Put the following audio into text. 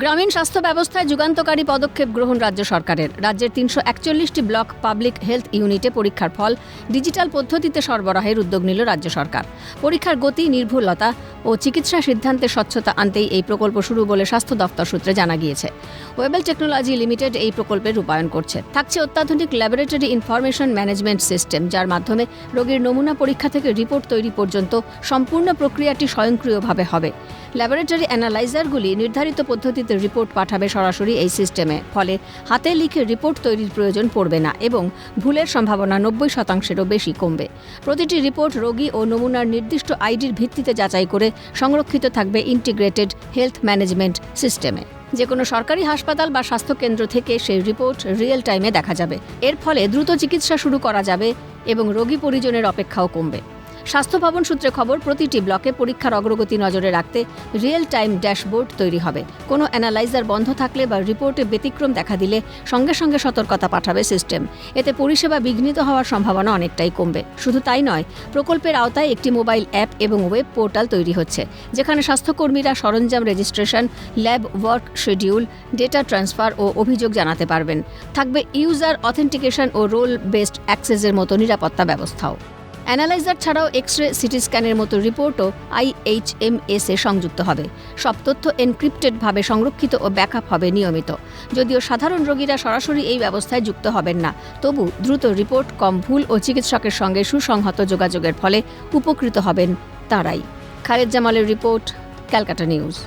গ্রামীণ স্বাস্থ্য ব্যবস্থায় যুগান্তকারী পদক্ষেপ গ্রহণ রাজ্য সরকারের। রাজ্যের ৩৪১টি ব্লক পাবলিক হেলথ ইউনিটে পরীক্ষার ফল ডিজিটাল পদ্ধতিতে সরবরাহের উদ্যোগ নিল রাজ্য সরকার। পরীক্ষার গতি, নির্ভুলতা ও চিকিৎসা সিদ্ধান্তে স্বচ্ছতা আনতেই এই প্রকল্প শুরু বলে স্বাস্থ্য দফতর সূত্রে জানা গিয়েছে। ওয়েবেল টেকনোলজি লিমিটেড এই প্রকল্পের রূপায়ণ করছে। থাকছে অত্যাধুনিক ল্যাবরেটরি ইনফরমেশন ম্যানেজমেন্ট সিস্টেম, যার মাধ্যমে রোগীর নমুনা পরীক্ষা থেকে রিপোর্ট তৈরি পর্যন্ত সম্পূর্ণ প্রক্রিয়াটি স্বয়ংক্রিয়ভাবে হবে। ল্যাবরেটরি অ্যানালাইজারগুলি নির্ধারিত পদ্ধতিতে রিপোর্ট পাঠাবে সরাসরি এই সিস্টেমে। ফলে হাতে লিখে রিপোর্ট তৈরির প্রয়োজন পড়বে না এবং ভুলের সম্ভাবনা ৯০%-এরও বেশি কমবে। প্রতিটি রিপোর্ট রোগী ও নমুনার নির্দিষ্ট আইডির ভিত্তিতে যাচাই করে সংরক্ষিত থাকবে ইন্টিগ্রেটেড হেলথ ম্যানেজমেন্ট সিস্টেমে। যে কোনো সরকারি হাসপাতাল বা স্বাস্থ্যকেন্দ্র থেকে সেই রিপোর্ট রিয়েল টাইমে দেখা যাবে। এর ফলে দ্রুত চিকিৎসা শুরু করা যাবে এবং রোগী পরিজনের অপেক্ষাও কমবে। স্বাস্থ্য ভবন সূত্রে খবর, প্রতিটি ব্লকে পরীক্ষার অগ্রগতি নজরে রাখতে রিয়েল টাইম ড্যাশবোর্ড তৈরি হবে। কোনো অ্যানালাইজার বন্ধ থাকলে বা রিপোর্টে ব্যতিক্রম দেখা দিলে সঙ্গে সঙ্গে সতর্কতা পাঠাবে সিস্টেম। এতে পরিষেবা বিঘ্নিত হওয়ার সম্ভাবনা অনেকটাই কমবে। শুধু তাই নয়, প্রকল্পের আওতায় একটি মোবাইল অ্যাপ এবং ওয়েব পোর্টাল তৈরি হচ্ছে, যেখানে স্বাস্থ্যকর্মীরা সরঞ্জাম registration, lab work schedule, data transfer ও অভিযোগ জানাতে পারবেন। থাকবে ইউজার অথেন্টিকেশন ও রোল বেসড অ্যাক্সেসের মতো নিরাপত্তা ব্যবস্থাও। অ্যানালাইজার ছাড়াও এক্স-রে, সিটি স্ক্যানের মতো রিপোর্টও IHMS এ সংযুক্ত হবে। সব তথ্য এনক্রিপ্টেডভাবে সংরক্ষিত ও ব্যাকআপ হবে নিয়মিত। যদিও সাধারণ রোগীরা সরাসরি এই ব্যবস্থায় যুক্ত হবেন না, তবু দ্রুত রিপোর্ট, কম ভুল ও চিকিৎসকের সঙ্গে সুসংহত যোগাযোগের ফলে উপকৃত হবেন তাঁরাই। খালেদ জামালের রিপোর্ট, ক্যালকাটা নিউজ।